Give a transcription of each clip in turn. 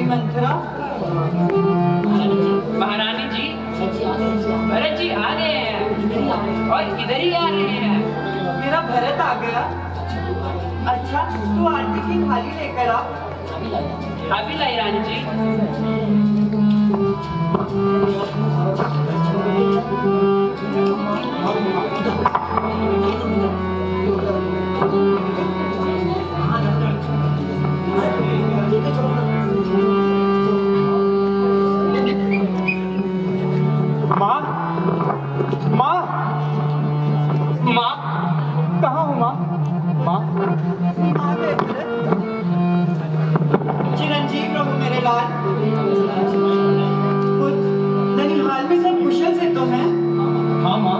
मंथरा। महारानी जी, भरत जी आ गए हैं और इधर ही आ रहे हैं। मेरा भरत आ गया? अच्छा, तू आंटी की थाली लेकर आ। अभी लाई रानी जी। माँ, माँ, माँ, कहाँ हो माँ? माँ, चिरंजीव रहो मेरे लाल। ननिहाल में सब कुशल से तो हैं? हाँ माँ,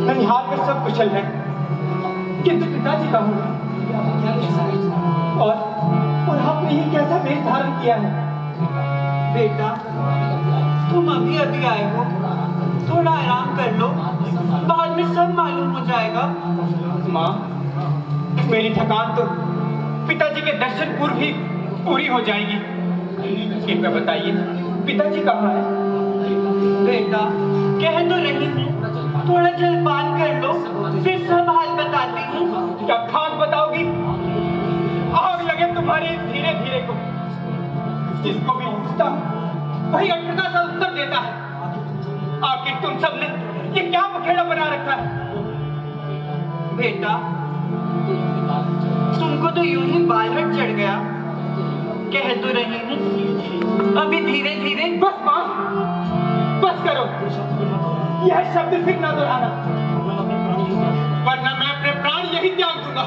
ननिहाल में सब कुशल है, किंतु पिताजी कहाँ हैं? और आपने ये कैसा वेश धारण किया है? बेटा, तुम अभी अभी आए हो, थोड़ा आराम कर लो, बाद में सब मालूम हो जाएगा। माँ, मेरी थकान तो पिताजी के दर्शन पूर्व ही पूरी हो जाएगी। कृपया बताइए, पिताजी कहाँ हैं? बेटा, कह तो रही हूँ, थोड़ा जलपान कर लो, फिर सब हाल बताती हूँ। क्या खाक बताओगी? आग लगे तुम्हारे धीरे धीरे को। जिसको भी पूछता वही अटपटा सा उत्तर देता है। आखिर तुम सबने ये क्या बखेड़ा बना रखा है? बेटा, तुमको तो यूं ही बालहट चढ़ गया। कह तो रही हूँ, अभी धीरे धीरे। बस माँ, बस करो, यह शब्द फिर ना दोहराना, वरना मैं अपने प्राण यही त्याग दूंगा।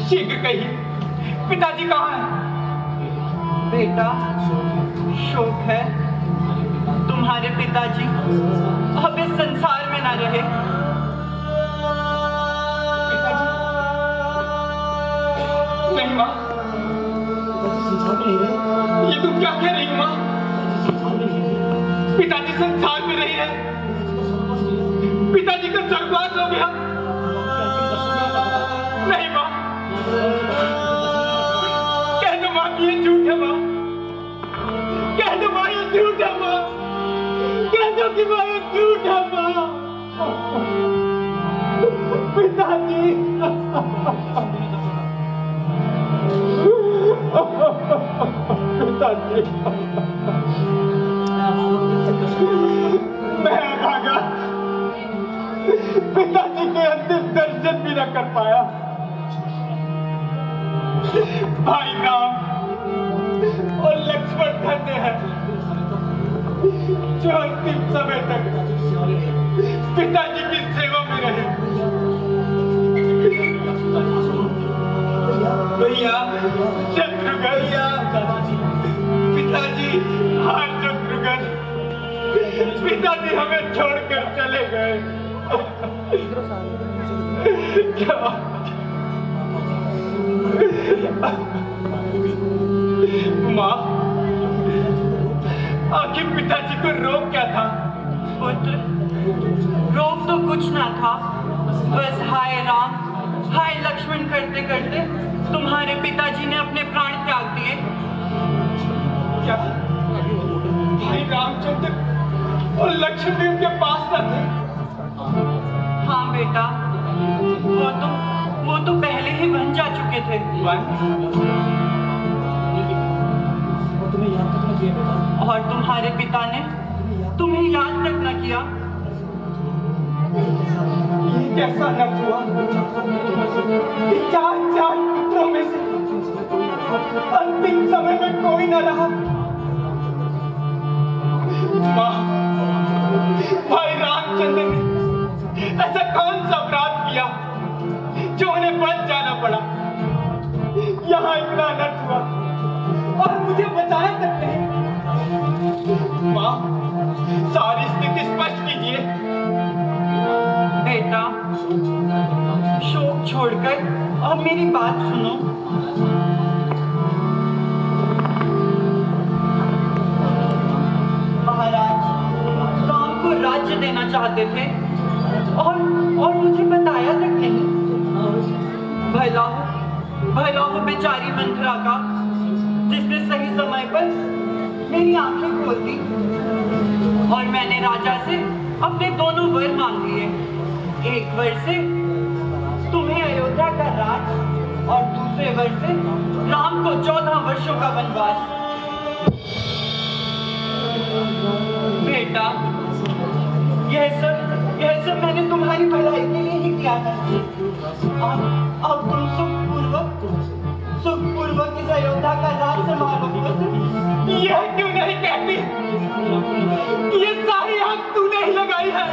शीघ्र कहिए, पिताजी कहाँ हैं? बेटा, शोक है, तुम्हारे पिताजी अब इस संसार में ना रहे। पिताजी? नहीं माँ, ये तुम क्या कह रही हो माँ? पिताजी संसार में नहीं रहे, पिताजी का स्वर्गवास हो गया। नहीं माँ, कह दो माँ कि ये झूठ है माँ, कह दो माँ ये झूठ है माँ, कह दो कि माँ ये झूठ है माँ। पिताजी, पिताजी, मैं भागा, पिताजी के अंतिम दर्शन भी न कर पाया। भाई राम और लक्ष्मण धन्य है जो अंतिम समय तक पिताजी की सेवा में रहे। भैया, शत्रुघ्न, पिताजी, हाँ शत्रुघ्न, पिताजी हमें छोड़कर चले गए। क्या माँ, आखिर पिताजी को रोग क्या था? पुत्र, रोग तो कुछ ना था, बस हाय राम, हाय लक्ष्मण करते करते तुम्हारे पिताजी ने अपने प्राण त्याग दिए। क्या भाई रामचंद्र और लक्ष्मण भी उनके पास न थे? हाँ बेटा, वो तो पहले ही वन जा चुके थे। और तुम्हारे पिता ने तुम्हें याद तक न किया। ये कैसा नर्क हुआ? चार पुत्रों में से अंतिम समय में कोई न रहा। माँ, भाई रामचंद्र ने ऐसा कौन सा अपराध किया जो उन्हें बच जाना पड़ा? यहाँ इतना अनर्थ हुआ और मुझे बचाया तक नहीं। माँ, सारी स्थिति स्पष्ट कीजिए। बेटा, शोक छोड़कर अब मेरी बात सुनो। महाराज राम को राज्य देना चाहते थे और मुझे बताया तक नहीं। भला हो बेचारी मंथरा का। जिसने सही समय पर मेरी आंखें खोल दी और मैंने राजा से अपने दोनों वर मांग लिए। एक वर से तुम्हें अयोध्या का राज और दूसरे वर से राम को 14 वर्षों का वनवास। बेटा, यह सब मैंने तुम्हारी भलाई के लिए ही किया है। अब तुम सुखपूर्वक इस अयोध्या का राज संभालो। यह क्यों नहीं कहती? ये सारी आग तूने ही लगाई है।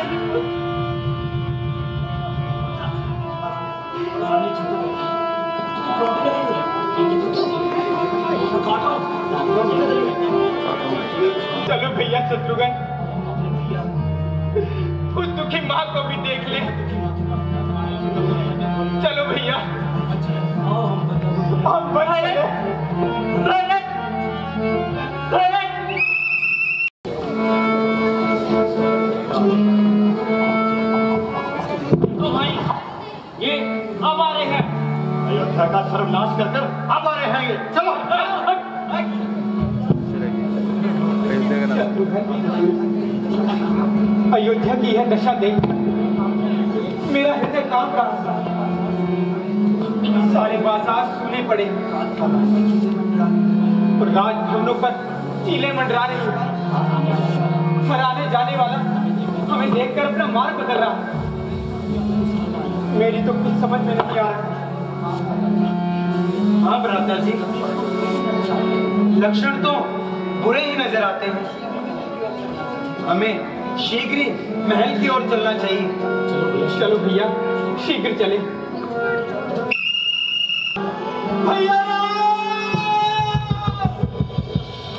चलो भैया शत्रुघ्न, उस दुखी माँ को भी देख ले। चलो भैया, हम बढ़े। तो भाई ये अब आ रहे हैं। अयोध्या का सर्वनाश कर अब आ रहे हैं ये। चलो। अयोध्या की यह दशा देख मेरा हृदय कांप रहा। सारे बाजार सुने पड़े और राजभवनों पर चीलें मंडरा रही। हर आने जाने वाला हमें देखकर अपना मार्ग बदल रहा। मेरी तो कुछ समझ में नहीं आ रहा। हाँ भ्राता जी, लक्षण तो बुरे ही नजर आते हैं। हमें शीघ्र ही महल की ओर चलना चाहिए। चलो भैया, शीघ्र चले। भैया,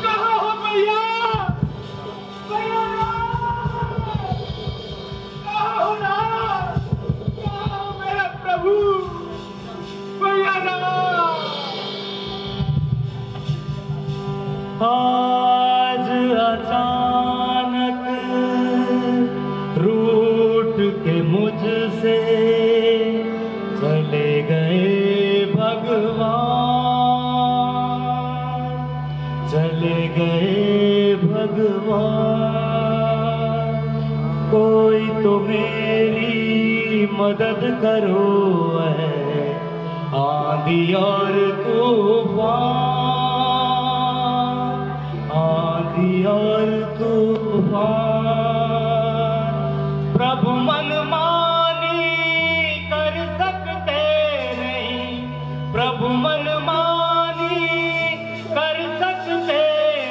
कहाँ हो भैया? भैया, कहाँ हो ना? कहाँ हो मेरा प्रभु? भैया ना। आज अचानक रूठ के मुझसे चले गए भगवान, चले गए भगवान। कोई तो मेरी मदद करो है, आंधी और तूफान, आंधी और तूफान। प्रभु मनमानी कर सकते नहीं, प्रभु मनमानी कर सकते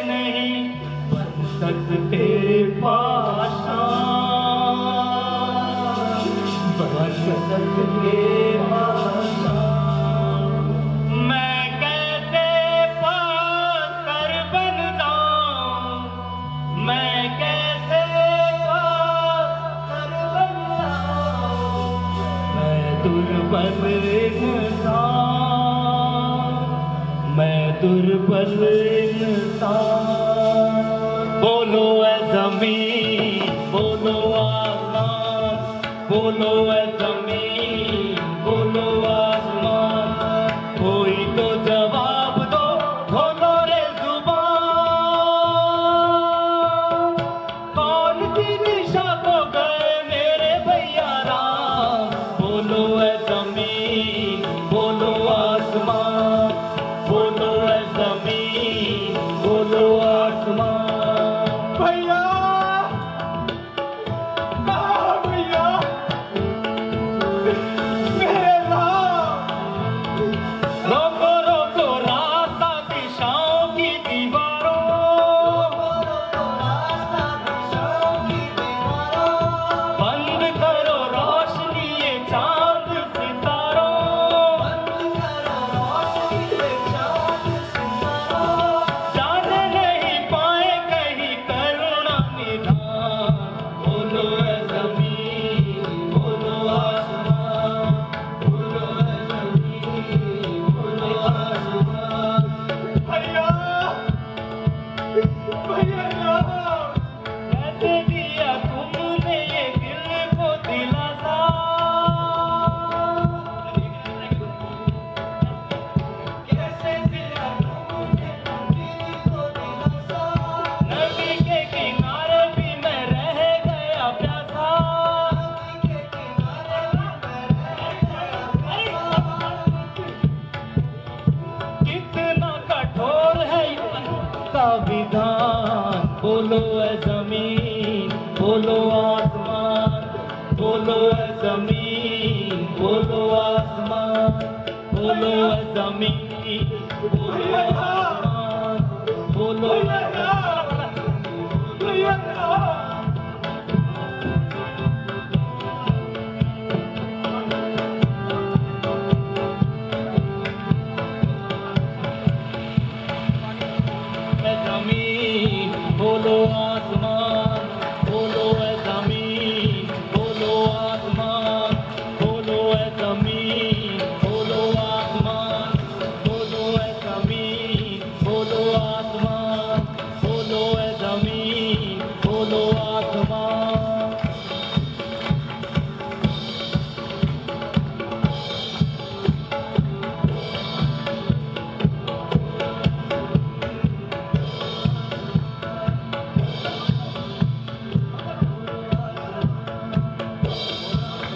नहीं, बन सकते पाषाण, बन सकते पाषाण। मैं कैसे पत्थर बन जाऊं, मैं कैसे पत्थर बन जाऊं, मैं दुर्बल इंसान, मैं दुर्बल इंसान। बोलो ऐ ज़मीन, बोलो आसमान, बोलो ऐ ज़मीन, बोलो आसमान। कोई तो जवाब दो, खोलो रे जुबान। कौन सी दिशा को गए मेरे भैया राम? बोलो ऐ ज़मीन, बोलो आसमान, बोलो ऐ ज़मीन, बोलो आसमान। भैया, कहाँ हो भैया? बोलो आसमान, बोलो जमीन, बोलो आसमान, बोलो